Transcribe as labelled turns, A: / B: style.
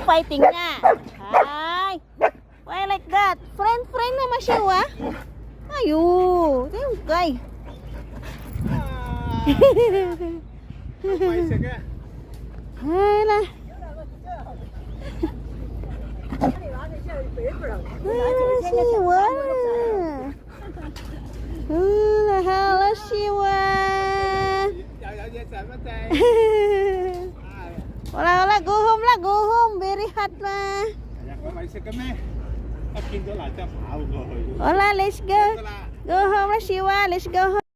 A: fighting na. Hi. Why like that? Friend naman siya, wa? Ayo. Tengok. Hai lah. Siwa. Halo Siwa. Ola go home very hot mà. Ola let's go. Go home Siwa, let's go home.